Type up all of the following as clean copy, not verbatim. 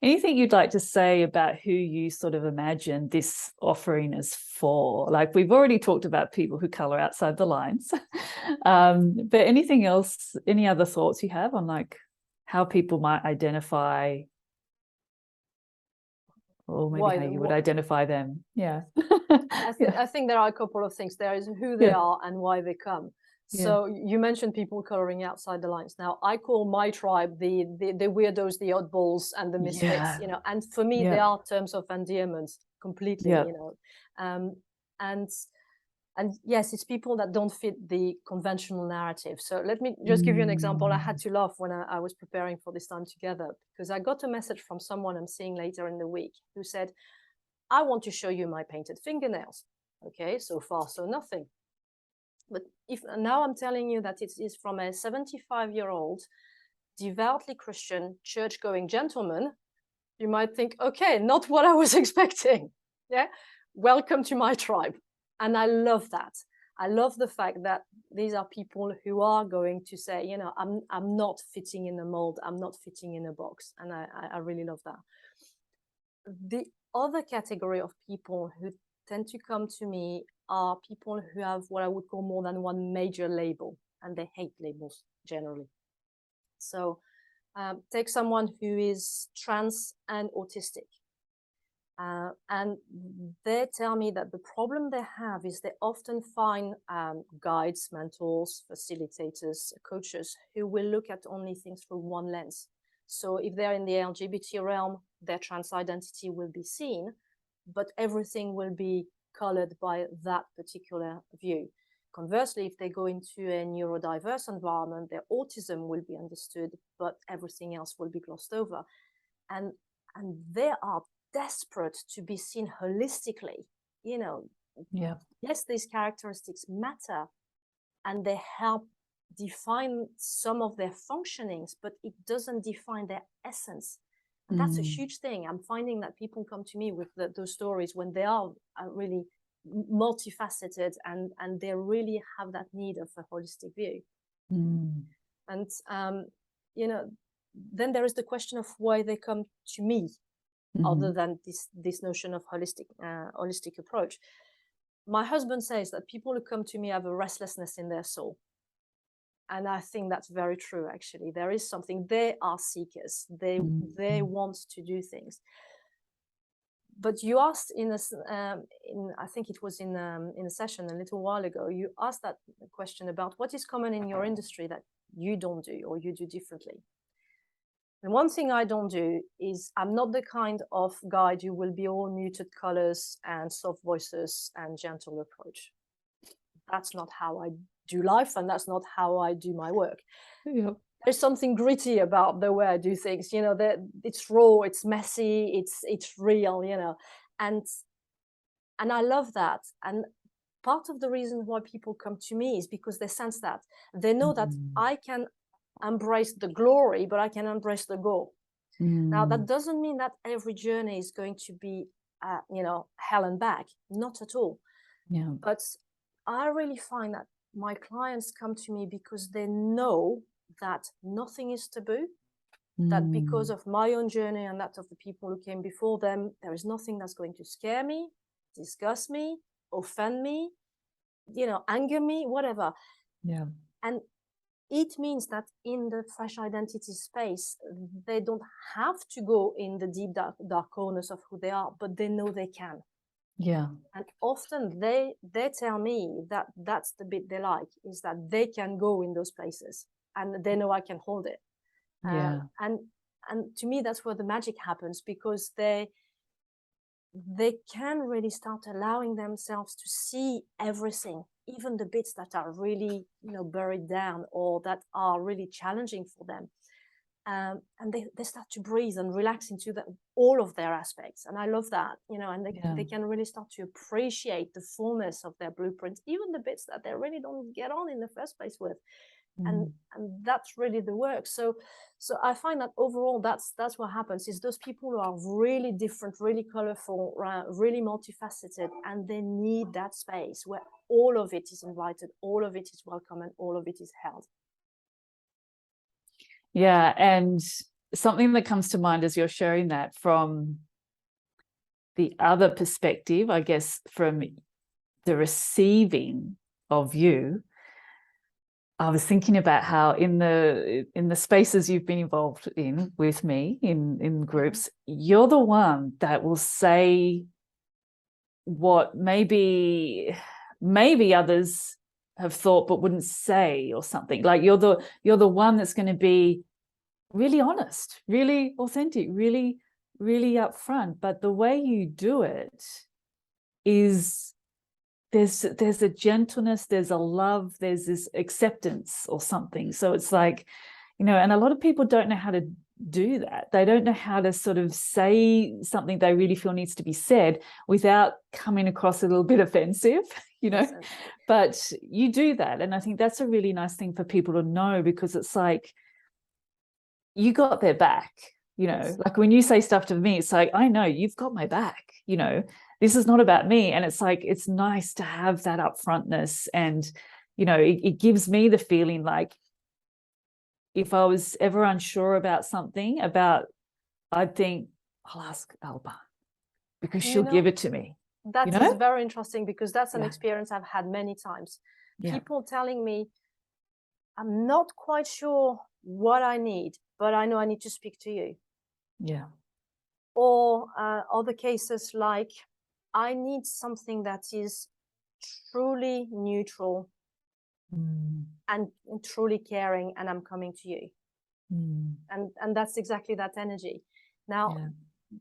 Anything you'd like to say about who you sort of imagine this offering is for? Like, we've already talked about people who color outside the lines. But anything else, any other thoughts you have on like how people might identify, or maybe how you would identify them? Yeah. I think there are a couple of things. There is who they are and why they come. So you mentioned people coloring outside the lines. Now, I call my tribe the weirdos, the oddballs, and the misfits. You know, and for me, they are terms of endearment completely. You know, and yes, it's people that don't fit the conventional narrative. So let me just give you an example. I had to laugh when I was preparing for this time together, because I got a message from someone I'm seeing later in the week who said, I want to show you my painted fingernails. Okay, so far, so nothing. But if now I'm telling you that it is from a 75-year-old, devoutly Christian, church-going gentleman, you might think, okay, not what I was expecting. Yeah, welcome to my tribe. And I love that. I love the fact that these are people who are going to say, you know, I'm not fitting in a mold, I'm not fitting in a box. And I really love that. The other category of people who tend to come to me are people who have what I would call more than one major label, and they hate labels generally. So take someone who is trans and autistic. And they tell me that the problem they have is they often find guides, mentors, facilitators, coaches who will look at only things through one lens. So if they're in the LGBT realm, their trans identity will be seen, but everything will be colored by that particular view. Conversely, if they go into a neurodiverse environment, their autism will be understood, but everything else will be glossed over. And they are desperate to be seen holistically. You know, yes, these characteristics matter and they help define some of their functionings, but it doesn't define their essence. And that's a huge thing. I'm finding that people come to me with those stories when they are really multifaceted and they really have that need of a holistic view. And, you know, then there is the question of why they come to me, other than this notion of holistic approach. My husband says that people who come to me have a restlessness in their soul. And I think that's very true, actually. There is something, they are seekers. They want to do things. But you asked I think it was in a session a little while ago, you asked that question about what is common in your industry that you don't do or you do differently. And one thing I don't do is I'm not the kind of guide who will be all muted colors and soft voices and gentle approach. That's not how I do life, and that's not how I do my work. There's something gritty about the way I do things. You know, that it's raw, it's messy, it's real. You know, and I love that. And part of the reason why people come to me is because they sense that they know that I can embrace the glory, but I can embrace the goal. Now, that doesn't mean that every journey is going to be, you know, hell and back. Not at all. But I really find that my clients come to me because they know that nothing is taboo, that because of my own journey and that of the people who came before them, there is nothing that's going to scare me, disgust me, offend me, you know, anger me, whatever. And it means that in the fresh identity space, they don't have to go in the deep dark corners of who they are, but they know they can. And often they tell me that that's the bit they like, is that they can go in those places and they know I can hold it. And to me, that's where the magic happens, because they can really start allowing themselves to see everything, even the bits that are really, you know, buried down or that are really challenging for them. And they start to breathe and relax into all of their aspects. And I love that, you know, and they can really start to appreciate the fullness of their blueprint, even the bits that they really don't get on in the first place with. And that's really the work. So I find that overall, that's what happens, is those people who are really different, really colorful, really multifaceted, and they need that space where all of it is invited, all of it is welcome, and all of it is held. Yeah, and something that comes to mind as you're sharing that from the other perspective, I guess, from the receiving of you, I was thinking about how in the spaces you've been involved in with me in groups, you're the one that will say what maybe others have thought but wouldn't say, or something. Like you're the one that's going to be really honest, really authentic, really upfront. But the way you do it is there's a gentleness, there's a love, there's this acceptance or something. So it's like, you know, and a lot of people don't know how to do that. They don't know how to sort of say something they really feel needs to be said without coming across a little bit offensive, you know. Yes. But you do that, and I think that's a really nice thing for people to know, because it's like you got their back, you know. Yes. Like when you say stuff to me, it's like, I know you've got my back, you know. This is not about me. And it's like, it's nice to have that upfrontness. And, you know, it gives me the feeling like if I was ever unsure about something, I'd think, I'll ask Alba because she'll give it to me. That is very interesting, because that's an experience I've had many times. People telling me, I'm not quite sure what I need, but I know I need to speak to you. Yeah. Or other cases like, I need something that is truly neutral and truly caring, and I'm coming to you. And that's exactly that energy. Now,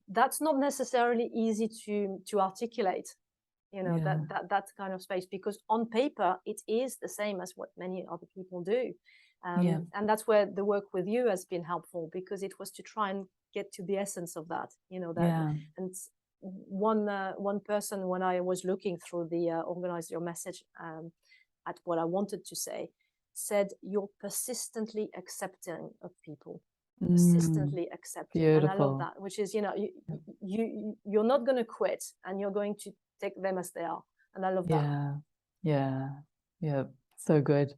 that's not necessarily easy to articulate, you know, that kind of space, because on paper, it is the same as what many other people do. And that's where the work with you has been helpful, because it was to try and get to the essence of that, you know, that. And one person, when I was looking through the organize your message at what I wanted to say, said, you're persistently accepting of people, persistently accepting. Beautiful. And I love that, which is, you know, you're not going to quit, and you're going to take them as they are. And I love that. Yeah, so good.